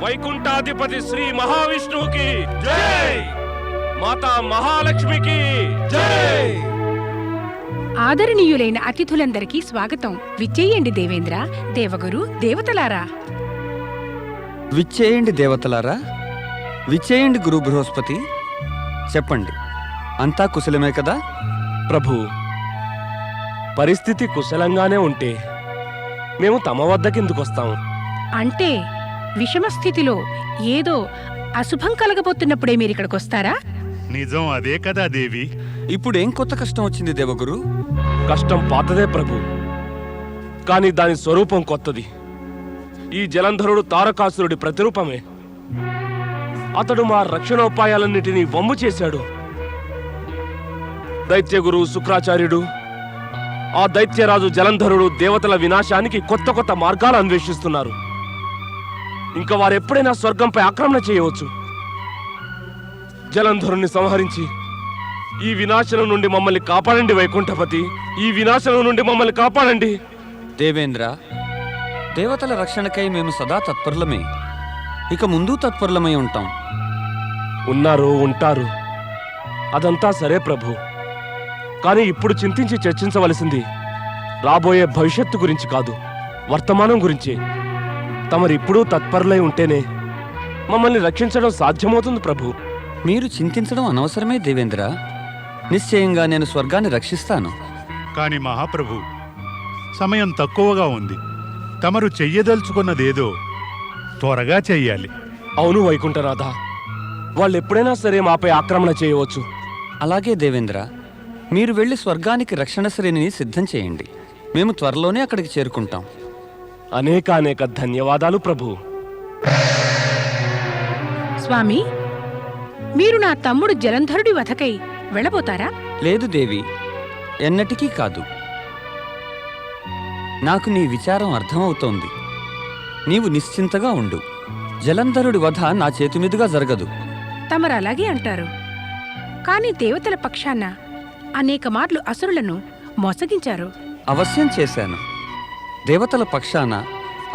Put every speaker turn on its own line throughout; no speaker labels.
వైకుంఠాధిపతి శ్రీ మహావిష్ణువుకి జై, మాతా మహాలక్ష్మికి జై.
ఆదరణీయులైన అతిథులందరికీ స్వాగతం. విచ్చేయండి దేవేంద్ర, దేవగురు, దేవతలారా.
విచ్చేయండి దేవతలారా, విచ్చేయండి గురు బృహస్పతి. చెప్పండి, అంతా కుశలమే కదా?
ప్రభు, పరిస్థితి కుశలంగానే ఉంటే మేము తమ వద్దకెందుకొస్తాం?
అంటే విషమస్థితిలో ఏదో అశుభం కలగబోతున్నప్పుడే మీరిక్కడికొస్తారా?
నిజం అదే కదా దేవి.
ఇప్పుడేం కొత్త కష్టం వచ్చింది దేవగురు?
కష్టం పాతదే ప్రభు, కాని దాని స్వరూపం కొత్తది. ఈ జలంధరుడు తారకాసురుడి ప్రతిరూపమే. అతడు మా రక్షణోపాయాలన్నిటినీ వమ్ము చేశాడు. దైత్యగురు శుక్రాచార్యుడు, ఆ దైత్యరాజు జలంధరుడు దేవతల వినాశానికి కొత్త కొత్త మార్గాలు అన్వేషిస్తున్నారు. ఇంకా వారెప్పుడైనా స్వర్గంపై ఆక్రమణ చేయవచ్చు. జలంధరుణ్ణి సంహరించి ఈ వినాశనం నుండి మమ్మల్ని కాపాడండి వైకుంఠపతి, ఈ వినాశనం నుండి మమ్మల్ని కాపాడండి.
దేవేంద్ర, దేవతల రక్షణకై మేము సదా తత్పరులమే, ఇక ముందు తత్పరులమై ఉంటాం.
ఉన్నారు, ఉంటారు, అదంతా సరే ప్రభు. కానీ ఇప్పుడు చింతించి చర్చించవలసింది రాబోయే భవిష్యత్తు గురించి కాదు, వర్తమానం గురించి. తమరిప్పుడూ తత్పరులై ఉంటేనే మమ్మల్ని రక్షించడం సాధ్యమవుతుంది ప్రభు.
మీరు చింతించడం అనవసరమే దేవేంద్ర. నిశ్చయంగా నేను స్వర్గాన్ని రక్షిస్తాను.
కాని మహాప్రభు, సమయం తక్కువగా ఉంది. తమరు చెయ్యదలుచుకున్నదేదో త్వరగా చెయ్యాలి.
అవును వైకుంఠనాథ, వాళ్ళెప్పుడైనా సరే మాపై ఆక్రమణ చేయవచ్చు.
అలాగే దేవేంద్ర, మీరు వెళ్ళి స్వర్గానికి రక్షణ శ్రేణిని సిద్ధం చేయండి. మేము త్వరలోనే అక్కడికి చేరుకుంటాం.
అనేక ధన్యవాదాలు ప్రభు.
స్వామి, మీరు నా తమ్ముడు జలంధరుడి వధకై వెళ్ళబోతారా?
లేదు దేవి, ఎన్నటికీ కాదు. నాకు నీ విచారం అర్థమవుతోంది. నీవు నిశ్చింతగా ఉండు. జలంధరుడి వధ నా చేతిమీదుగా జరగదు.
తమరు అలాగే అంటారు, కాని దేవతల పక్షాన అనేక మార్లు అసురులను మోసగించారు.
అవశ్యం చేశాను. దేవతల పక్షాన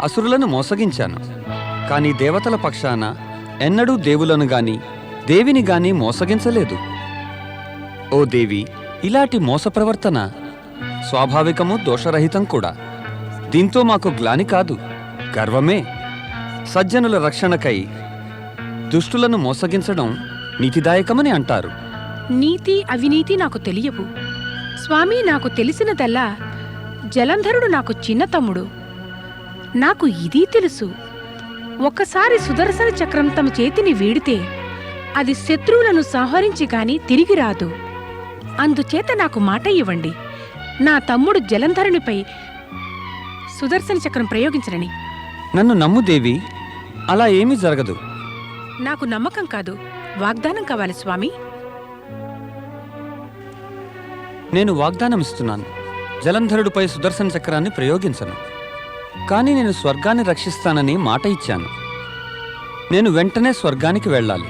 అసురులను మోసగించాను. కానీ దేవతల పక్షాన ఎన్నడూ దేవులను గాని దేవిని గాని మోసగించలేదు. ఓ దేవి, ఇలాంటి మోస ప్రవర్తన స్వాభావికము, దోషరహితం కూడా. దీంతో మాకు గ్లాని కాదు, గర్వమే. సజ్జనుల రక్షణకై దుష్టులను మోసగించడం నీతిదాయకమని అంటారు.
నీతి అవినీతి నాకు తెలియవు స్వామి. నాకు తెలిసినదల్లా జలంధరుడు నాకు చిన్న తమ్ముడు. నాకు ఇదీ తెలుసు, ఒక్కసారి సుదర్శన చక్రం తమ చేతిని వీడితే అది శత్రువులను సంహరించి గాని తిరిగి రాదు. అందుచేత నాకు మాట ఇవ్వండి, నా తమ్ముడు జలంధరునిపై సుదర్శన చక్రం ప్రయోగించనని.
నన్ను నమ్ము దేవి, అలా ఏమీ జరగదు.
నాకు నమ్మకం కాదు, వాగ్దానం కావాలి స్వామి.
నేను వాగ్దానం ఇస్తున్నాను, జలంధరుడిపై సుదర్శన చక్రాన్ని ప్రయోగించను. కానీ నేను స్వర్గాన్ని రక్షిస్తానని మాట ఇచ్చాను. నేను వెంటనే స్వర్గానికి వెళ్ళాలి.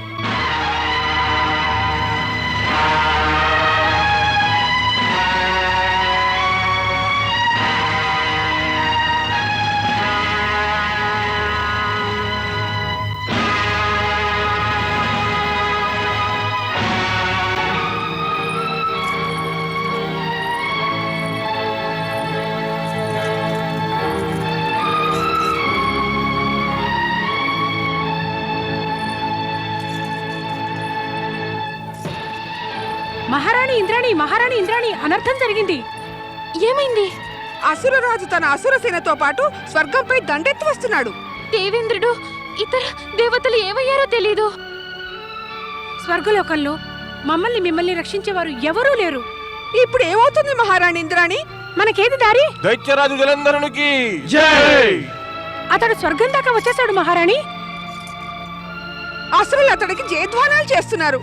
మహారాణి ఇంద్రాణి, అనర్థం జరిగింది.
ఏమైంది?
అసురరాజు తన అసురసేనతో పాటు స్వర్గంపై దండెత్తి వస్తున్నాడు.
దేవేంద్రుడు, ఇతర దేవతలు ఏమయ్యారో తెలీదు.
స్వర్గలోకంలో మిమ్మల్ని రక్షించేవారు ఎవరూ లేరు.
ఇప్పుడు ఏమవుతుంది మహారాణి ఇంద్రాణి?
మనకేది దారి?
దైత్యరాజు జలంధరునికి జై.
అతడు స్వర్గం దాకా వచ్చేశాడు మహారాణి.
అసురులు అతడికి జయధ్వానాలు చేస్తున్నారు.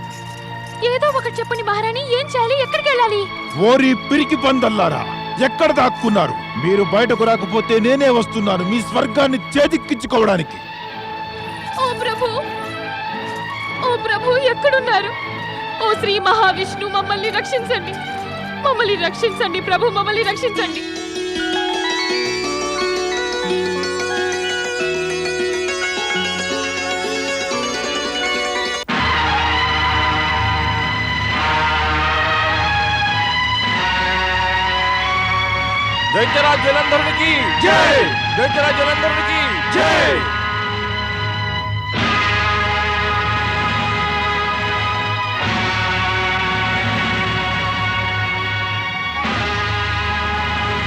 ఏదో ఒకటి చెప్పండి మహారాణి, ఏం చేయాలి? ఎక్కడికి వెళ్ళాలి?
ఓరి పిరికి పందల్లారా, ఎక్కడ దాక్కున్నారు? మీరు బయటకు రాకపోతే నేనే వస్తున్నాను మీ స్వర్గాన్ని చేజిక్కించుకోవడానికి.
ఓ ప్రభు, ఎక్కడున్నారు? ఓ శ్రీ మహావిష్ణు, మమ్మల్ని రక్షించండి, మమ్మల్ని రక్షించండి ప్రభు, మమ్మల్ని రక్షించండి.
దైత్యరాజ్ జలంధరునికి జై! దైత్యరాజ్ జలంధరునికి జై!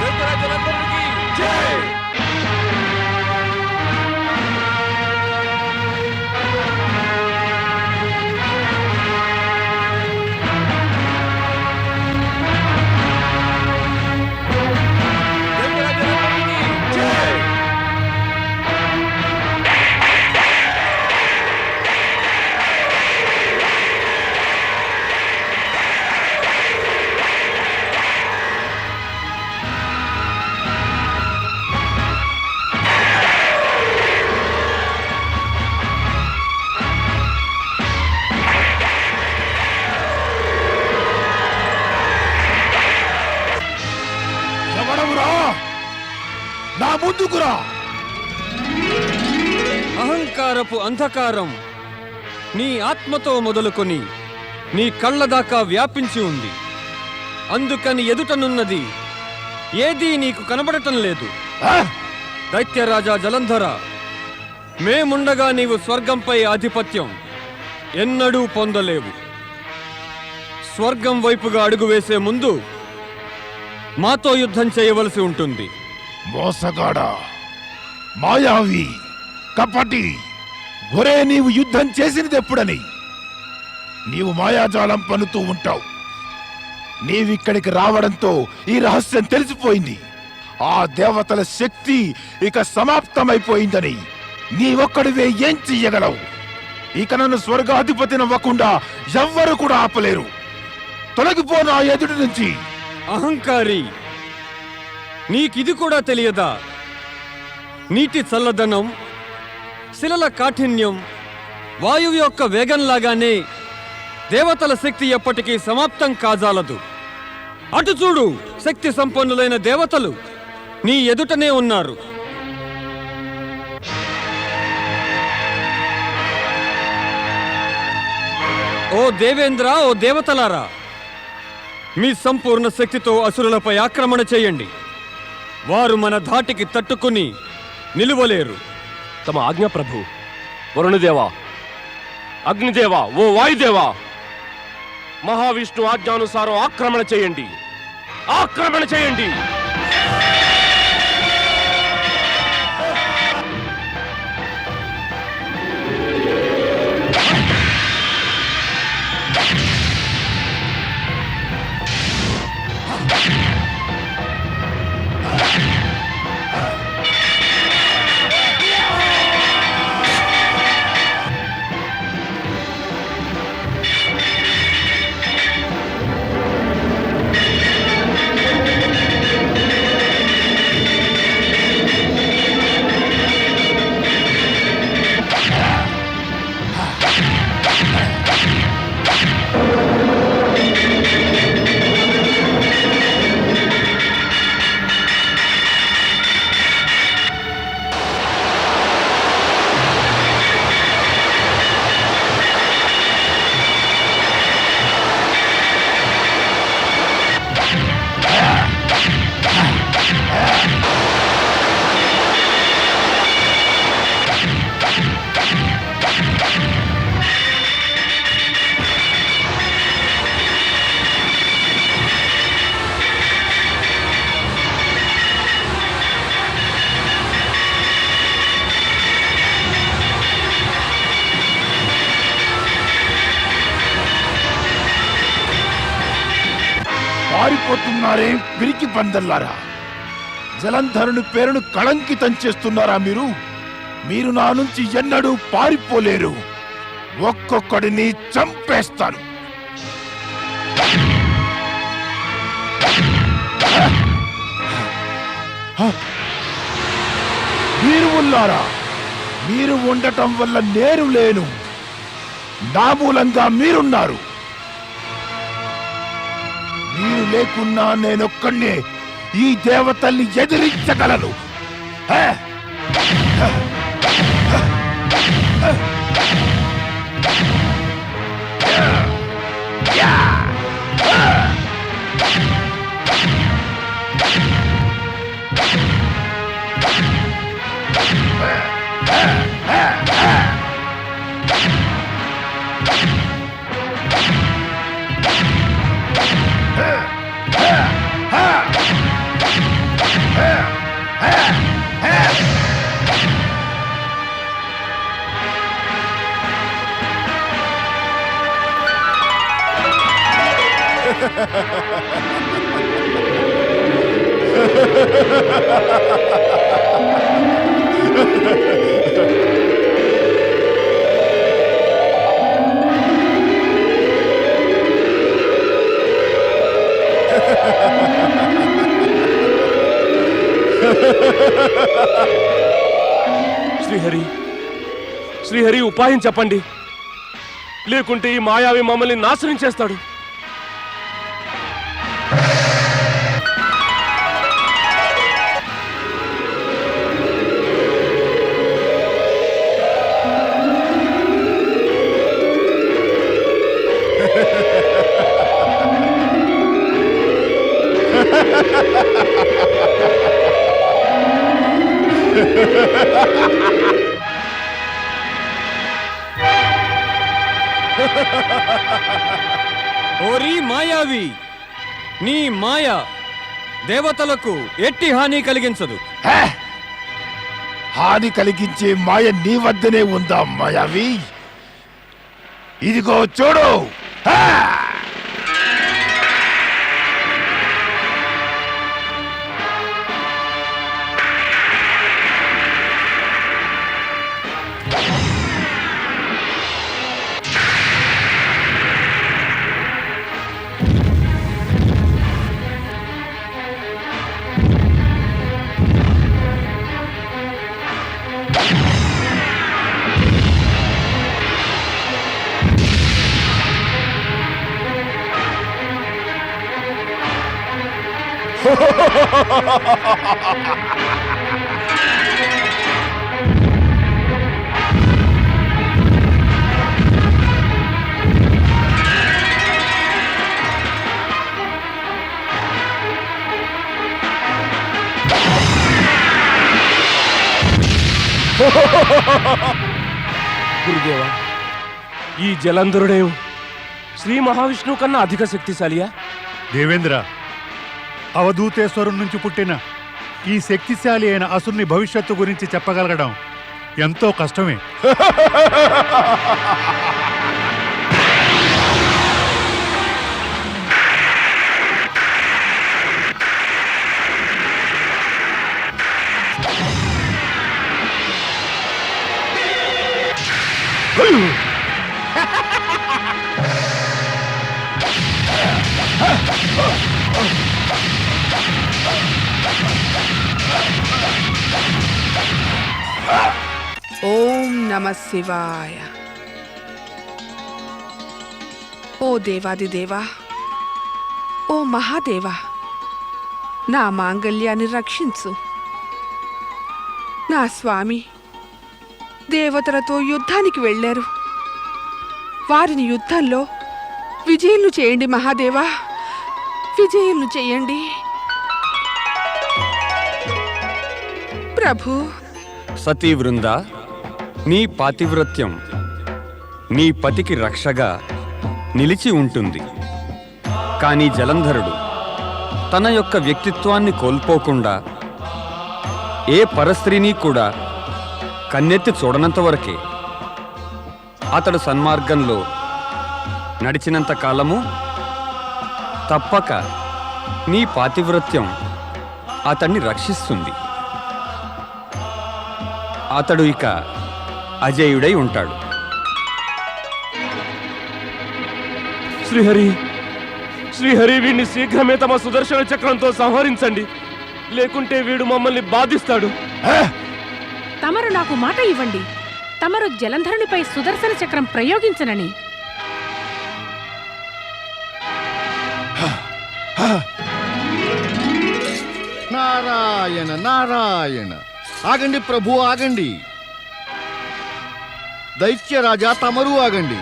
దైత్యరాజ్ జలంధరునికి జై! దైత్యరాజ్ జలంధరునికి జై!
ఎవడవురా? నా ముందుకురా.
అహంకారపు అంధకారం నీ ఆత్మతో మొదలుకొని నీ కళ్ళ దాకా వ్యాపించి ఉంది. అందుకని ఎదుటనున్నది ఏదీ నీకు కనబడటం లేదు.
ఆ?
దైత్యరాజా జలంధర, మేముండగా నీవు స్వర్గంపై ఆధిపత్యం ఎన్నడూ పొందలేవు. స్వర్గం వైపుగా అడుగు వేసే ముందు మాతో యుద్ధం చేయవలసి ఉంటుంది.
మోసగాడా, మాయావి, కపటి, ఒరే నీవు యుద్ధం చేసినది ఎప్పుడని? నీవు మాయాజాలం పన్నుతూ ఉంటావు. నీవిక్కడికి రావడంతో ఈ రహస్యం తెలిసిపోయింది. ఆ దేవతల శక్తి ఇక సమాప్తమైపోయిందని నీవొక్కడివే ఏం చెయ్యగలవు? ఇక నన్ను స్వర్గాధిపతినవ్వకుండా ఎవ్వరు కూడా ఆపలేరు. తొలగిపో నా ఎదుటి నుంచి.
అహంకారి, నీకిది కూడా తెలియదా? నీటి చల్లదనం, శిలల కాఠిన్యం, వాయువు యొక్క వేగంలాగానే దేవతల శక్తి ఎప్పటికీ సమాప్తం కాజాలదు. అటు చూడు, శక్తి సంపన్నులైన దేవతలు నీ ఎదుటనే ఉన్నారు. ఓ దేవేంద్ర, ఓ దేవతలారా, మీ సంపూర్ణ శక్తితో అసురులపై ఆక్రమణ చేయండి. వారు మన ధాటికి తట్టుకుని నిలువలేరు.
తమ ఆజ్ఞ ప్రభు. వరుణదేవా, అగ్నిదేవా, ఓ వాయుదేవా, మహావిష్ణు ఆజ్ఞానుసారం ఆక్రమణ చేయండి. ఆక్రమణ చేయండి.
పారిపోతున్నారే పిరికి పందల్లారా! జలంధరుని పేరును కళంకితం చేస్తున్నారా మీరు? మీరు నా నుంచి ఎన్నడూ పారిపోలేరు. ఒక్కొక్కడిని చంపేస్తాను. మీరు ఉన్నారా? మీరు ఉండటం వల్ల నేను లేను. నా మూలంగా మీరున్నారు. మీరు లేకున్నా నేనొక్కడే ఈ దేవతల్ని ఎదిరించగలను.
శ్రీహరి, శ్రీహరి, ఉపాయం చెప్పండి, లేకుంటే ఈ మాయావి మమ్మల్ని నాశనం చేస్తాడు.
ఓరి మాయావి, నీ మాయ దేవతలకు ఎట్టి హాని కలిగించదు.
హాని కలిగించే మాయ నీ వద్దనే ఉందా మాయావి? ఇదిగో చూడు.
గురుదేవా, ఈ జలంధరుడే శ్రీ మహావిష్ణువు కన్నా అధిక శక్తిశాలియా?
దేవేంద్ర, అవధూతేశ్వరం నుంచి పుట్టిన ఈ శక్తిశాలి అయిన అసురుని భవిష్యత్తు గురించి చెప్పగలగడం ఎంతో కష్టమే.
ఓం నమ శివాయ. ఓ దేవాదిదేవా, ఓ మహాదేవా, నా మాంగళ్యాన్ని రక్షించు. నా స్వామి దేవతలతో యుద్ధానికి వెళ్ళారు. వారిని యుద్ధంలో విజయులు చేయండి మహాదేవా, విజయులు చేయండి ప్రభు.
సతీ వృంద, నీ పాతివ్రత్యం నీ పతికి రక్షగా నిలిచి ఉంటుంది. కానీ జలంధరుడు తన యొక్క వ్యక్తిత్వాన్ని కోల్పోకుండా ఏ పరస్త్రీని కూడా కన్నెత్తి చూడనంత వరకే. అతడు సన్మార్గంలో నడిచినంత కాలము తప్పక నీ పాతివ్రత్యం అతన్ని రక్షిస్తుంది. అతడు ఇక అజేయుడై ఉంటాడు.
శ్రీహరి, శ్రీహరి, వీడిని శీఘ్రమే తమ సుదర్శన చక్రంతో సంహరించండి, లేకుంటే వీడు మమ్మల్ని బాధిస్తాడు.
తమరు నాకు మాట ఇవ్వండి, తమరు జలంధరునిపై సుదర్శన చక్రం ప్రయోగించనని.
నారాయణ నారాయణ. ఆగండి ప్రభు, ఆగండి. దైత్యరాజా, తమరు ఆగండి.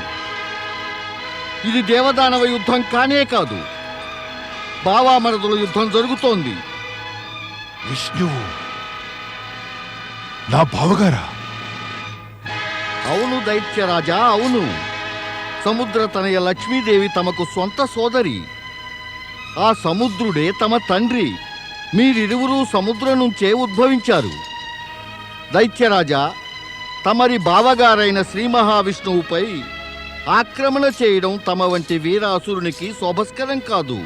ఇది దేవదానవ యుద్ధం కానే కాదు, బావామరదుల యుద్ధం జరుగుతోంది.
విష్ణువు నా బావగారా?
అవును దైత్యరాజా, అవును. సముద్ర తనయ లక్ష్మీదేవి తమకు సొంత సోదరి. ఆ సముద్రుడే తమ తండ్రి. మీరిరువురూ సముద్రం నుంచే ఉద్భవించారు. దైత్యరాజా, తమరి బావగారైన శ్రీ మహావిష్ణువుపై ఆక్రమణ చేయడం తమ వంటి వీరాసురునికి శోభస్కరం కాదు.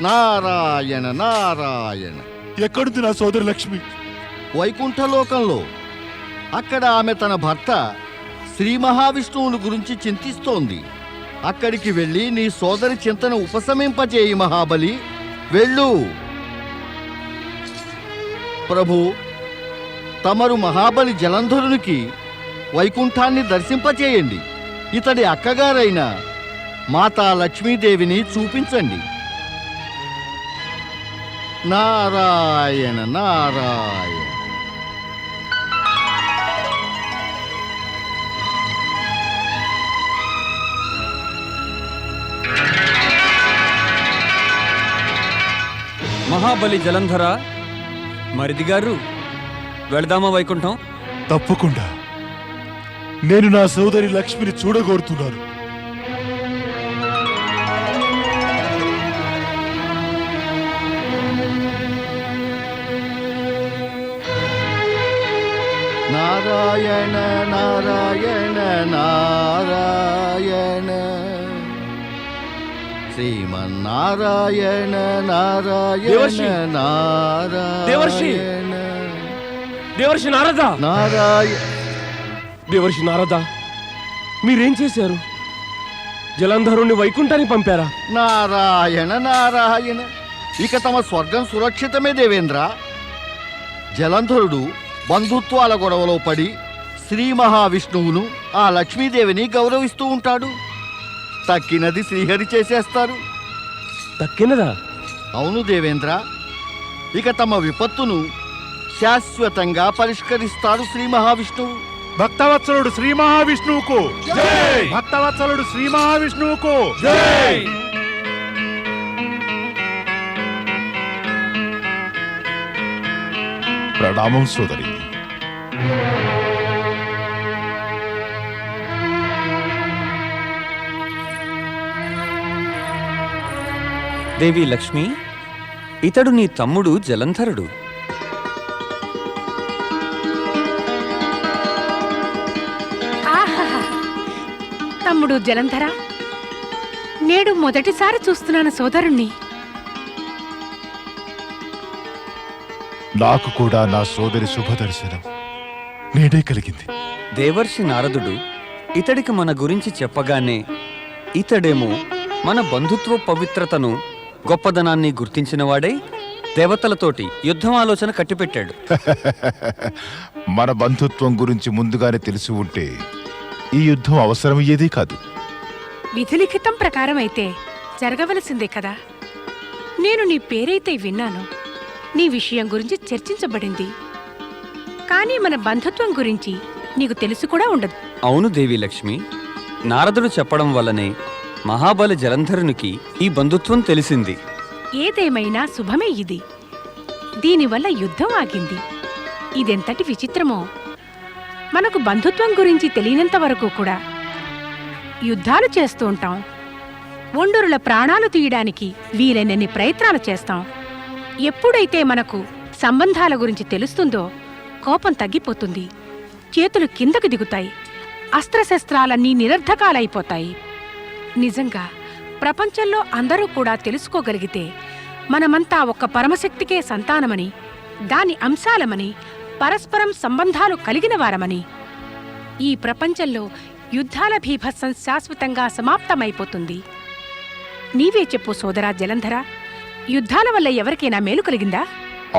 నారాయణ నారాయణ.
ఎక్కడుంది నా సోదరి లక్ష్మి?
వైకుంఠలోకంలో. అక్కడ ఆమె తన భర్త శ్రీ మహావిష్ణువుని గురించి చింతిస్తోంది. అక్కడికి వెళ్ళి నీ సోదరి చింతన ఉపశమింపజేయి మహాబలి. వెళ్ళు. ప్రభు, తమరు మహాబలి జలంధరునికి వైకుంఠాన్ని దర్శింపచేయండి. ఇతడి అక్కగారైన మాతా లక్ష్మీదేవిని చూపించండి. నారాయణ నారాయణ.
మహాబలి జలంధర, మరిది గారు, వెళదామా వైకుంఠం?
తప్పకుండా. నేను నా సోదరి లక్ష్మిని చూడగోరుతున్నాను.
నారాయణ నారాయణ నారాయణ. శ్రీమన్నారాయణ
దేవర్షి!
నారాయణ
దేవర్షి!
నారాయణ
దేవర్షి నారద!
నారాయణ.
దేవర్షి నారద, మీరేం చేశారు? జలంధరుణ్ణి వైకుంఠానికి పంపారా?
నారాయణ నారాయణ. ఇక తమ స్వర్గం సురక్షితమే దేవేంద్ర. జలంధరుడు బంధుత్వాల గొడవలో పడి శ్రీ మహావిష్ణువును ఆ లక్ష్మీదేవిని గౌరవిస్తూ ఉంటాడు. తక్కినది శ్రీహరి చేసేస్తారు.
దక్కినదా?
అవును దేవేంద్ర. ఇక తమ విపత్తును శాశ్వతంగా పరిష్కరిస్తారు శ్రీ మహావిష్ణువు.
భక్తవత్సలుడు శ్రీ మహావిష్ణువుకు భక్తవత్సలుడు శ్రీ మహావిష్ణువుకు
ప్రణామం సోదరి.
దేవి లక్ష్మి, ఇతడు నీ తమ్ముడు జలంధరుడు.
ఆహాహా! తమ్ముడు జలంధర, నేడు మొదటిసారి చూస్తున్నాను సోదరుణ్ణి.
నాకు కూడా నా సోదరి శుభదర్శనం నేడే కలిగింది.
దేవర్షి నారదుడు ఇతడికి మన గురించి చెప్పగానే ఇతడేమో మన బంధుత్వ పవిత్రతను, గొప్పదనాన్ని గుర్తించినవాడై దేవతలతోటి యుద్ధం ఆలోచన కట్టిపెట్టాడు.
మన బంధుత్వం గురించి ముందుగానే తెలిసి ఉంటే ఈ యుద్ధం అవసరమయ్యేది కాదు.
విధిలిఖితం ప్రకారం అయితే జరగవలసిందే కదా. నేను నీ పేరైతే విన్నాను, నీ విషయం గురించి చర్చించబడింది, కానీ మన బంధుత్వం గురించి నీకు తెలుసు కూడా ఉండదు.
అవును దేవి లక్ష్మి, నారదుడు చెప్పడం వల్లనే మహాబలి జలంధరునికి ఈ బంధుత్వం తెలిసింది.
ఏదేమైనా శుభమే ఇది. దీనివల్ల యుద్ధం ఆగింది. ఇదెంతటి విచిత్రమో. మనకు బంధుత్వం గురించి తెలియనంత వరకు కూడా యుద్ధాలు చేస్తూ ఉంటాం. ఒండరుల ప్రాణాలు తీయడానికి వీలైనన్ని ప్రయత్నాలు చేస్తాం. ఎప్పుడైతే మనకు సంబంధాల గురించి తెలుస్తుందో కోపం తగ్గిపోతుంది, చేతులు కిందకు దిగుతాయి, అస్త్రశస్త్రాలన్నీ నిరర్ధకాలైపోతాయి. నిజంగా ప్రపంచంలో అందరూ కూడా తెలుసుకోగలిగితే మనమంతా ఒక్క పరమశక్తికే సంతానమని, దాని అంశాలమని, పరస్పరం సంబంధాలు కలిగిన వారమని, ఈ ప్రపంచంలో యుద్ధాల భీభత్సం శాశ్వతంగా సమాప్తమైపోతుంది. నీవే చెప్పు సోదరా జలంధర, యుద్ధాల వల్ల ఎవరికైనా మేలు కలిగిందా?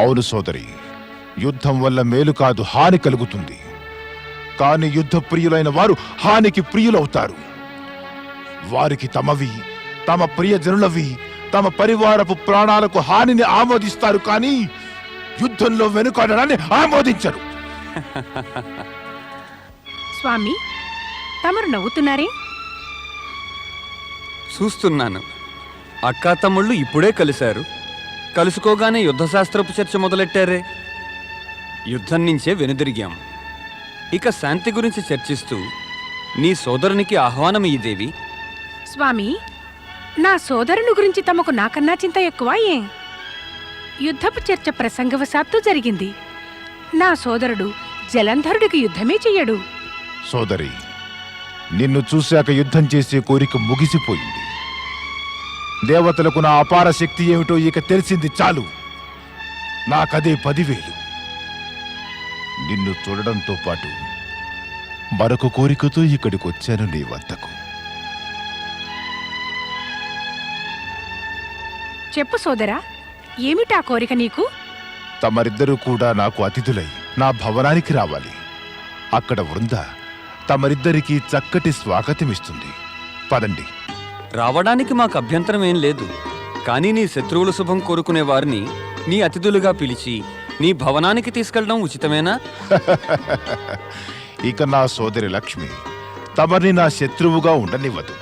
అవును సోదరి, యుద్ధం వల్ల మేలు కాదు, హాని కలుగుతుంది. కాని యుద్ధ ప్రియులైన వారు హానికి ప్రియులవుతారు. వారికి తమవి, తమ ప్రియజనులవి, తమ పరివారపు ప్రాణాలకు హానిని ఆమోదిస్తారు, కానీ యుద్ధంలో వెనుకాడడాన్ని ఆమోదించరు.
స్వామి, తమరు నవ్వుతున్నారే?
చూస్తున్నాను. అక్కా తమ్ముళ్ళు ఇప్పుడే కలిశారు. కలుసుకోగానే యుద్ధశాస్త్రపు చర్చ మొదలెట్టారే. యుద్ధం నుంచే వెనుదిరిగాం. ఇక శాంతి గురించి చర్చిస్తూ నీ సోదరునికి ఆహ్వానం ఈ దేవి.
స్వామి, నా సోదరుని గురించి తమకు నాకన్నా చింత ఎక్కువ ఏం? యుద్ధపు చర్చ ప్రసంగవశాత్తు జరిగింది. నా సోదరుడు జలంధరుడికి యుద్ధమే చెయ్యడు.
సోదరి, నిన్ను చూశాక యుద్ధం చేసే కోరిక ముగిసిపోయింది. దేవతలకు నా అపార శక్తి ఏమిటో ఇక తెలిసింది చాలు. నాకదే 10,000. నిన్ను చూడడంతో పాటు మరొక కోరికతో ఇక్కడికి వచ్చాను నీ వద్దకు.
చెప్పు సోదరా, ఏమిటా కోరిక నీకు?
తమరిద్దరూ కూడా నాకు అతిథులై నా భవనానికి రావాలి. అక్కడ వృంద తమరిద్దరికీ చక్కటి స్వాగతమిస్తుంది. పదండి.
రావడానికి మాకు అభ్యంతరం ఏం లేదు. కానీ నీ శత్రువుల శుభం కోరుకునే వారిని నీ అతిథులుగా పిలిచి నీ భవనానికి తీసుకెళ్ళడం ఉచితమేనా?
ఇక నా సోదరి లక్ష్మి తమరిని నా శత్రువుగా ఉండనివ్వదు.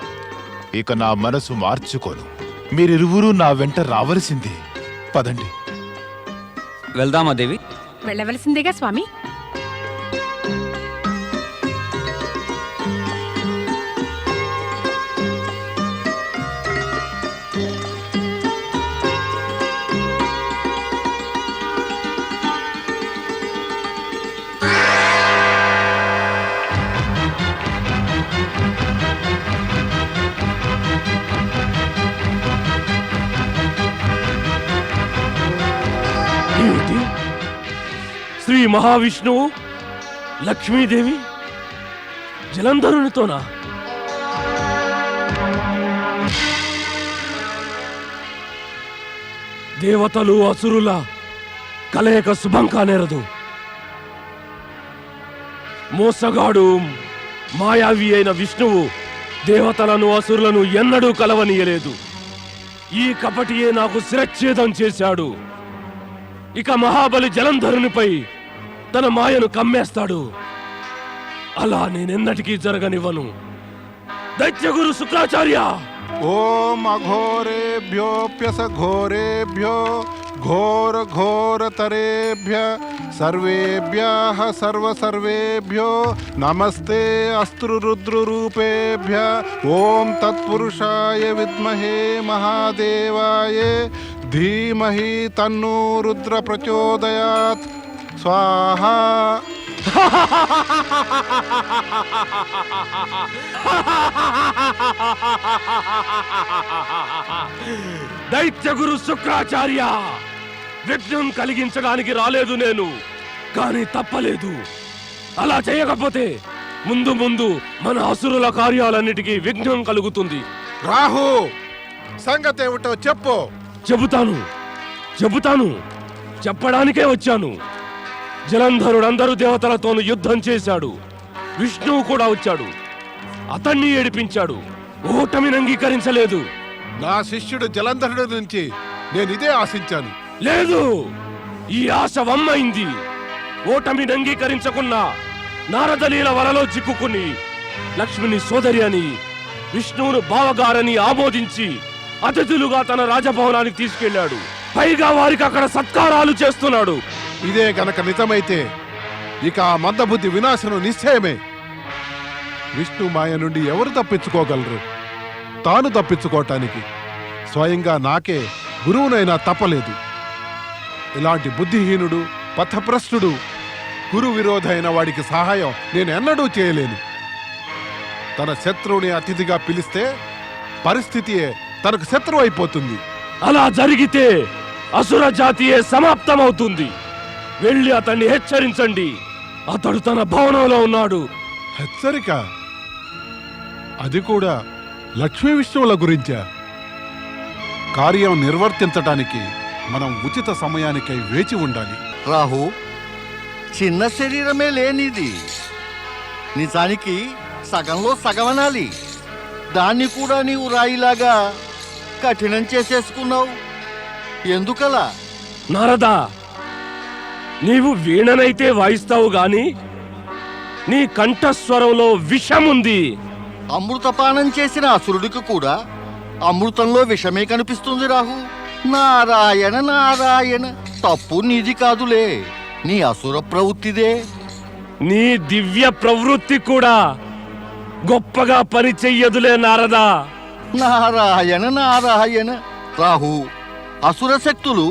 ఇక నా మనసు మార్చుకోను. మీరిరువురూ నా వెంట రావలసిందే. పదండి.
వెళ్దామా దేవి?
వెళ్ళవలసిందేగా స్వామి.
ఏమిటి? శ్రీ మహావిష్ణువు లక్ష్మీదేవి జలంధరునితోనా? దేవతలు అసురుల కలయిక శుభం కానేరదు. మోసగాడు మాయావి అయిన విష్ణువు దేవతలను అసురులను ఎన్నడూ కలవనీయలేదు. ఈ కపటియే నాకు శిరచ్ఛేదం చేశాడు. ఇక మహాబలి జలంధరునిపై తన మాయను కమ్మేస్తాడు. అలా నేనెన్నటికీ జరగనివ్వను. దైత్యగురు శుక్రాచార్య!
ఓం అఘోరేభ్యోప్యస ఘోరేభ్యో ఘోర ఘోరతరేభ్య సర్వేభ్యః సర్వేభ్యో నమస్తే అస్త్రురుద్రరూపేభ్య. ఓం తత్పురుషాయ విద్మహే మహాదేవాయ ధీమహి తన్నో రుద్ర ప్రచోదయాత్. స్వాహా.
దైత్యగురు శుక్రాచార్య! విఘ్నం కలిగించడానికి రాలేదు నేను, కానీ తప్పలేదు. అలా చేయకపోతే ముందు ముందు మన అసురుల కార్యాలన్నిటికీ విఘ్నం కలుగుతుంది.
రాహు, సంగతి ఏమిటో చెప్పు.
చెబుతాను చెప్పడానికే వచ్చాను. జలంధరుడు అందరు దేవతలతోనూ యుద్ధం చేశాడు. విష్ణువు కూడా వచ్చాడు. అతన్ని ఏడిపించాడు. ఓటమిని అంగీకరించలేదు.
నా శిష్యుడు జలంధరుడి నుంచి నేనిదే ఆశించాను.
లేదు, ఈ ఆశ వమ్మైంది. ఓటమిని అంగీకరించకున్నా నారదలీల వలలో చిక్కుకుని లక్ష్మిని సోదరి అని విష్ణువును బావగారని ఆమోదించి అతిథులుగా తన రాజభవనానికి తీసుకెళ్లాడు. పైగా వారికి అక్కడ సత్కారాలు చేస్తున్నాడు.
ఇదే గనక నిజమైతే ఇక ఆ మందబుద్ధి వినాశనం నిశ్చయమే. విష్ణు మాయ నుండి ఎవరు తప్పించుకోగలరు? తాను తప్పించుకోవటానికి స్వయంగా నాకే గురువునైనా తప్పలేదు. ఇలాంటి బుద్ధిహీనుడు, పథభ్రష్టుడు, గురు విరోధైన వాడికి సహాయం నేను ఎన్నడూ చేయలేను. తన శత్రువుని అతిథిగా పిలిస్తే పరిస్థితియే తనకు శత్రువు అయిపోతుంది.
అలా జరిగితే అసుర జాతియే సమాప్తమవుతుంది. వెళ్ళి అతన్ని హెచ్చరించండి. అతడు తన భవనంలో ఉన్నాడు.
హెచ్చరిక? అది కూడా లక్ష్మీ విష్ణువుల గురించా? కార్యం నిర్వర్తించటానికి మనం ఉచిత సమయానికై వేచి ఉండాలి.
రాహు, చిన్న శరీరమే లేనిది. నిజానికి సగంలో సగమనాలి. దాన్ని కూడా నీవు రాయిలాగా కఠినం చేసేసుకున్నావు. ఎందుకలా?
నారదా, నీవు వీణనైతే వాయిస్తావు గాని నీ కంఠస్వరంలో విషముంది.
అమృతపానం చేసిన అసురుడికి కూడా అమృతంలో విషమే కనిపిస్తుంది. రాహు, నారాయణ నారాయణ, తప్పు నీది కాదులే, నీ అసుర ప్రవృత్తిదే.
నీ దివ్య ప్రవృత్తి కూడా గొప్పగా పని చెయ్యదులే నారదా.
నారాయణ నారాయణ. రాహు, అసుర శక్తులు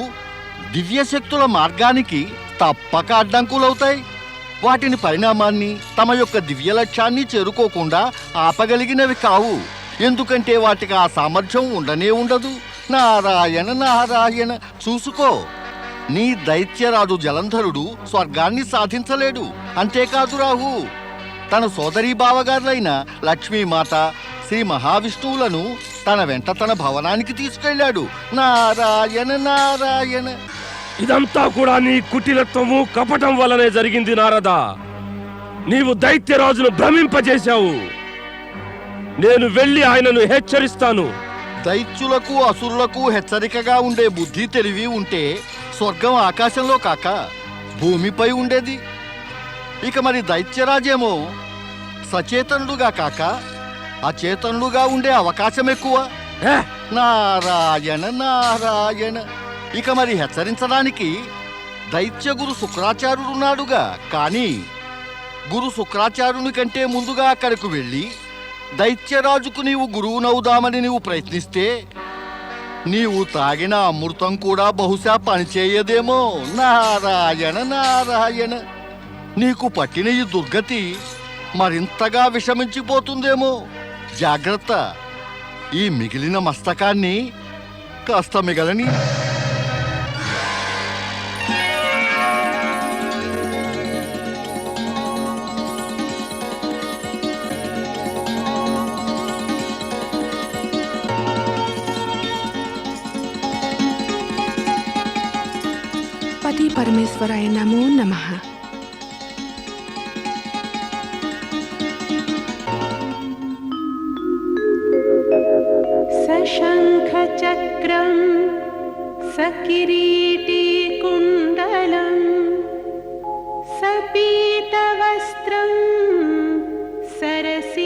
దివ్య శక్తుల మార్గానికి తప్పక అడ్డంకులవుతాయి. వాటిని పరిణామాన్ని తమ యొక్క దివ్య లక్ష్యాన్ని చేరుకోకుండా ఆపగలిగినవి కావు. ఎందుకంటే వాటికి ఆ సామర్థ్యం ఉండనే ఉండదు. నారాయణ నారాయణ. చూసుకో, నీ దైత్యరాజు జలంధరుడు స్వర్గాన్ని సాధించలేడు. అంతేకాదు రాహు, తన సోదరీ బావగారులైన లక్ష్మీమాత, శ్రీ మహావిష్ణువులను తన వెంట తన భవనానికి తీసుకెళ్ళాడు. నారాయణ నారాయణ.
ఇదంతా కూడా నీ కుటిలత్వము కపటం వల్లనే జరిగింది నారదా. నీవు దైత్యరాజును భ్రమింపజేశావు. నేను వెళ్ళి ఆయనను హెచ్చరిస్తాను.
దైత్యులకు అసురులకు హెచ్చరికగా ఉండే బుద్ధి తెలివి ఉంటే స్వర్గం ఆకాశంలో కాక భూమిపై ఉండేది. ఇక మరి దైత్యరాజేమో సచేతనుడుగా కాక అచేతనుడుగా ఉండే అవకాశం ఎక్కువ.
హే!
నారాయణ నారాయణ. ఇక మరి హెచ్చరించడానికి దైత్య గురు శుక్రాచార్యుడున్నాడుగా. కానీ గురు శుక్రాచార్యుని కంటే ముందుగా అక్కడికి వెళ్ళి దైత్యరాజుకు నీవు గురువునవుదామని నీవు ప్రయత్నిస్తే నీవు తాగిన అమృతం కూడా బహుశా పనిచేయదేమో. నారాయణ నారాయణ. నీకు పట్టిన ఈ దుర్గతి మరింతగా విషమించిపోతుందేమో. జాగ్రత్త. ఈ మిగిలిన మస్తకాన్ని కాస్త మిగలని.
పతి పరమేశ్వరాయ నమో నమః.
సశంఖచక్రం సకిరీటీకుండలం సపీతవస్త్రం సరసీరుహేక్షణం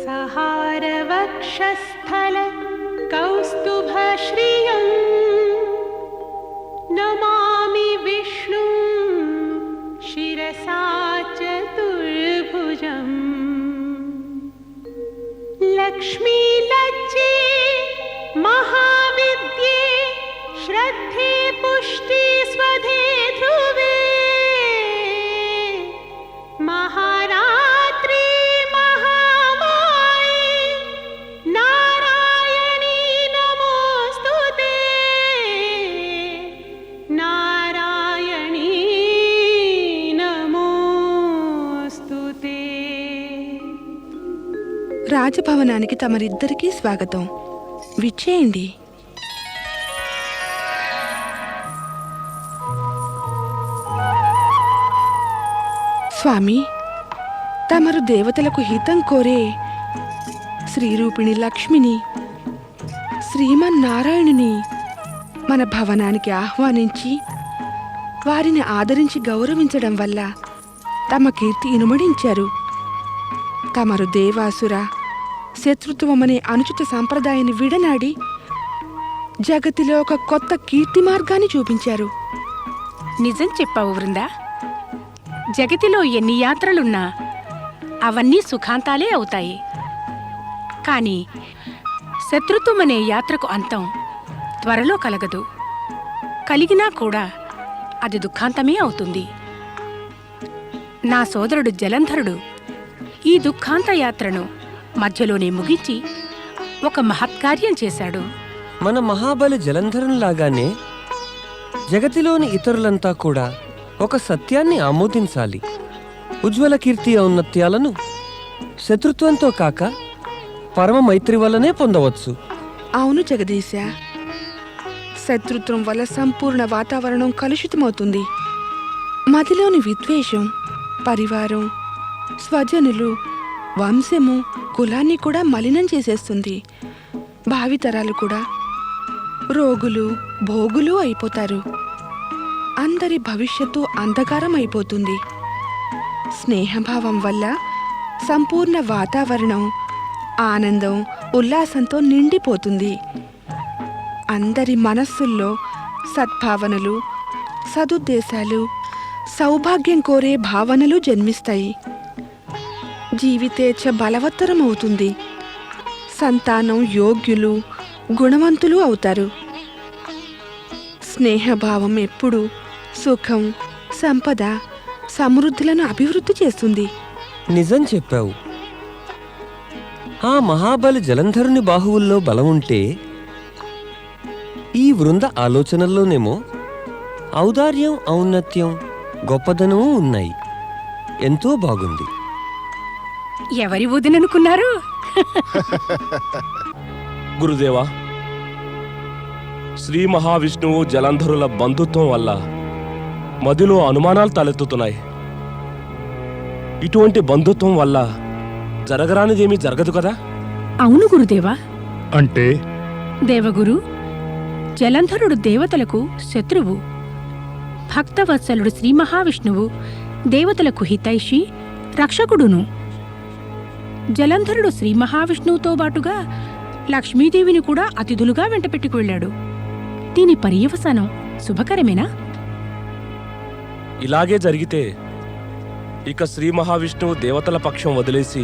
సహారవక్షస్థల కౌస్తుభశ్రియం నమామి విష్ణుం శిరసా చతుర్భుజం లక్ష్మీలజ్జే మహావిద్యే శ్రద్ధే పుష్టి స్వధే ధ్రువే మహారాత్రి మహామాయే నారాయణీ నమోస్తుతే నారాయణీ నమోస్తుతే.
రాజభవనానికి తమరిద్దరికీ స్వాగతం. విచ్చేయండి. స్వామి, తమరు దేవతలకు హితం కోరే శ్రీరూపిణి లక్ష్మిని, శ్రీమన్నారాయణుని మన భవనానికి ఆహ్వానించి వారిని ఆదరించి గౌరవించడం వల్ల తమ కీర్తి ఇనుమడించారు. తమరు దేవాసుర శత్రుత్వమనే అనుచిత సాంప్రదాయాన్ని విడనాడి జగతిలో ఒక కొత్త కీర్తి మార్గాన్ని చూపించారు.
నిజం చెప్పావు వృందా. జగతిలో ఎన్ని యాత్రలున్నా అవన్నీ సుఖాంతాలే అవుతాయి. కానీ శత్రుత్వమనే యాత్రకు అంతం త్వరలో కలగదు. కలిగినా కూడా అది దుఃఖాంతమే అవుతుంది. నా సోదరుడు జలంధరుడు ఈ దుఃఖాంత యాత్రను మధ్యలోనే ముగించి ఒక మహత్కార్యం చేశాడు.
మన మహాబలి జలంధరునిలాగానే జగతిలోని ఇతరులంతా కూడా ఒక సత్యాన్ని ఆమోదించాలి. ఉజ్వల కీర్తి ఔన్నత్యాలను శత్రుత్వంతో కాక పరమ మైత్రి వల్లనే పొందవచ్చు.
అవును జగదీశ, శత్రుత్వం వల్ల సంపూర్ణ వాతావరణం కలుషితమవుతుంది. మదిలోని విద్వేషం పరివారం, స్వజనులు, వంశము, కులాన్ని కూడా మలినం చేసేస్తుంది. భావితరాలు కూడా రోగులు భోగులు అయిపోతారు. అందరి భవిష్యత్తు అంధకారం అయిపోతుంది. స్నేహభావం వల్ల సంపూర్ణ వాతావరణం ఆనందం ఉల్లాసంతో నిండిపోతుంది. అందరి మనస్సుల్లో సద్భావనలు, సదుద్దేశాలు, సౌభాగ్యం కోరే భావనలు జన్మిస్తాయి. జీవితేచ్ఛ బలవత్తరం అవుతుంది. సంతానం యోగ్యులు, గుణవంతులు అవుతారు. స్నేహభావం ఎప్పుడు సుఖం, సంపద, సమృద్ధులను అభివృద్ధి చేస్తుంది.
నిజం చెప్పావు. ఆ మహాబలి జలంధరుని బాహువుల్లో బలం ఉంటే ఈ వృంద ఆలోచనల్లోనేమో ఔదార్యం, ఔన్నత్యం, గొప్పదనము ఉన్నాయి. ఎంతో బాగుంది.
ఎవరి వదిననుకున్నారు?
గురుదేవా, శ్రీ మహావిష్ణువు జలంధరుల బంధుత్వం వల్ల మదిలో అనుమానాలు తలెత్తుతున్నాయి. ఇటువంటి బంధుత్వం వల్ల జరగరానిదేమీ జరగదు కదా?
అవును గురుదేవా.
అంటే
దేవగురు, జలంధరుడు దేవతలకు శత్రువు. భక్తవత్సలుడు శ్రీ మహావిష్ణువు దేవతలకు హితైషి, రక్షకుడును. జలంధరుడు శ్రీ మహావిష్ణువుతో బాటుగా లక్ష్మీదేవిని కూడా అతిథులుగా వెంటపెట్టుకు వెళ్ళాడు. దీని పర్యవసానం శుభకరమేనా?
ఇలాగే జరిగితే ఇక శ్రీ మహావిష్ణువు దేవతల పక్షం వదిలేసి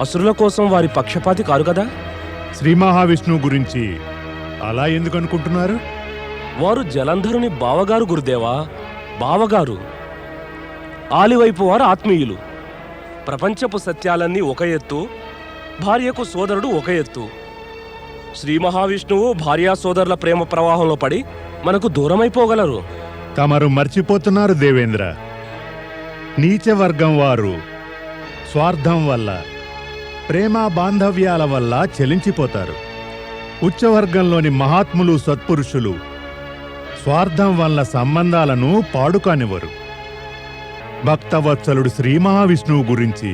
అసురుల కోసం వారి పక్షపాతి కారు కదా?
శ్రీ మహావిష్ణువు గురించి అలా ఎందుకు అనుకుంటున్నారు?
వారు జలంధరుని బావగారు గురుదేవా, బావగారు. ఆలివైపు వారు ఆత్మీయులు. ప్రపంచపు సత్యాలన్నీ ఒక ఎత్తు, భార్యకు సోదరుడు ఒక ఎత్తు. శ్రీ మహావిష్ణువు భార్యా సోదరుల ప్రేమ ప్రవాహంలో పడి మనకు దూరమైపోగలరు.
తమరు మర్చిపోతున్నారు దేవేంద్ర. నీచవర్గం వారు స్వార్థం వల్ల, ప్రేమ బాంధవ్యాల వల్ల చెలించిపోతారు. ఉచ్చవర్గంలోని మహాత్ములు, సత్పురుషులు స్వార్థం వల్ల సంబంధాలను పాడుకానివ్వరు. భక్తవత్సలుడు శ్రీ మహావిష్ణువు గురించి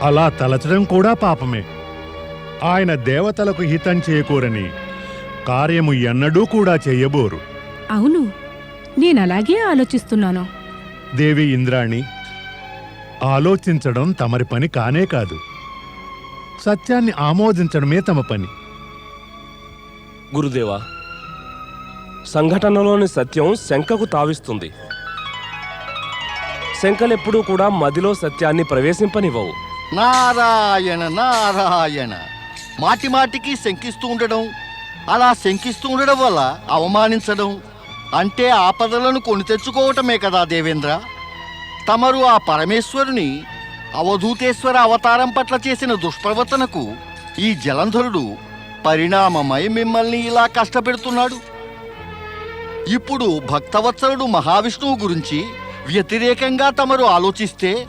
అలా తలచడం కూడా పాపమే. ఆయన దేవతలకు హితం చేకూరని కార్యము ఎన్నడూ కూడా చెయ్యబోరు.
అవును, నేనలాగే ఆలోచిస్తున్నాను.
దేవి ఇంద్రాణి, ఆలోచించడం తమరి పని కానే కాదు. సత్యాన్ని ఆమోదించడమే తమ పని.
గురుదేవా, సంఘటనలోని సత్యం శంకకు తావిస్తుంది. శంకలెప్పుడూ కూడా మదిలో సత్యాన్ని ప్రవేశింపనివ్వవు.
నారాయణ నారాయణ. మాటి మాటికి శంకిస్తూ ఉండడం, అలా శంకిస్తూ ఉండడం వల్ల అవమానించడం అంటే ఆపదలను కొని తెచ్చుకోవటమే కదా దేవేంద్ర. తమరు ఆ పరమేశ్వరుని అవధూతేశ్వర అవతారం పట్ల చేసిన దుష్ప్రవర్తనకు ఈ జలంధరుడు పరిణామమై మిమ్మల్ని ఇలా కష్టపెడుతున్నాడు. ఇప్పుడు భక్తవత్సలుడు మహావిష్ణువు గురించి వ్యతిరేకంగా తమరు ఆలోచిస్తే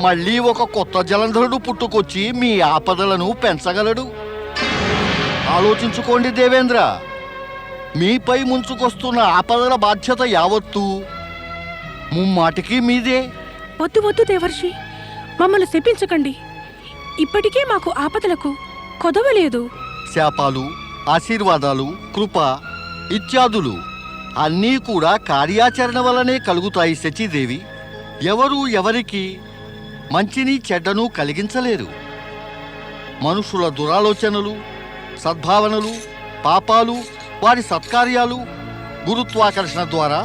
మళ్ళీ ఒక కొత్త జలంధరుడు పుట్టుకొచ్చి మీ ఆపదలను పెంచగలడు. ఆలోచించుకోండి దేవేంద్ర. మీపై ముంచుకొస్తున్న ఆపదల బాధ్యత యావత్తూ ముమ్మాటికి మీదే.
వద్దు వద్దు దేవర్షి, మమ్మల్ని శపించకండి. ఇప్పటికే మాకు ఆపదలకు కొదవలేదు.
శాపాలు, ఆశీర్వాదాలు, కృప ఇత్యాదులు అన్నీ కూడా కార్యాచరణ వల్లనే కలుగుతాయి శచీదేవి. ఎవరు ఎవరికి మంచిని చెడ్డను కలిగించలేరు. మనుషుల దురాలోచనలు, సద్భావనలు, పాపాలు, వారి సత్కార్యాలు గురుత్వాకర్షణ ద్వారా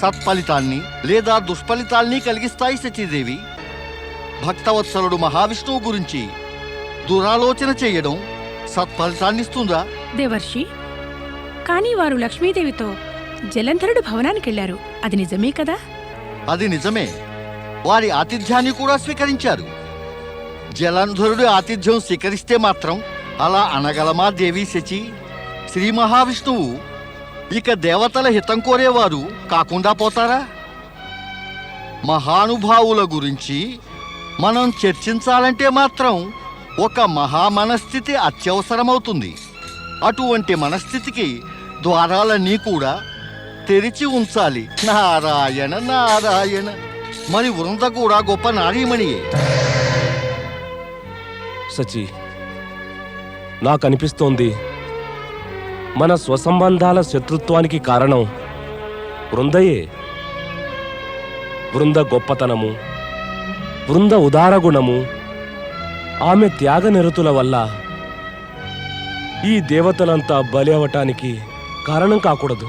సత్ఫలితాన్ని లేదా దుష్ఫలితాల్ని కలిగిస్తాయి శచీదేవి. భక్తవత్సలుడు మహావిష్ణువు గురించి దురాలోచన చేయడం సత్ఫలితాన్నిస్తుందా?
దేవర్షి, కానీ వారు లక్ష్మీదేవితో జలంధరుడు భవనానికెళ్లారు. అది నిజమే కదా?
అది నిజమే. వారి ఆతిథ్యాన్ని కూడా స్వీకరించారు. జలంధరుడి ఆతిథ్యం స్వీకరిస్తే మాత్రం అలా అనగలమా దేవి శచి? శ్రీ మహావిష్ణువు ఇక దేవతల హితం కోరేవారు కాకుండా పోతారా? మహానుభావుల గురించి మనం చర్చించాలంటే మాత్రం ఒక మహామనస్థితి అత్యవసరమవుతుంది. అటువంటి మనస్థితికి ద్వారాలన్నీ కూడా తెరిచి ఉంచాలి. నారాయణ నారాయణ. మరి వృంద కూడా గొప్ప నారీమణియే.
సచి, నాకనిపిస్తోంది మన స్వసంబంధాల శత్రుత్వానికి కారణం వృందయే. వృంద గొప్పతనము, వృంద ఉదారగుణము, ఆమె త్యాగనిరతుల వల్ల ఈ దేవతలంతా బలి అవటానికి కారణం కాకూడదు.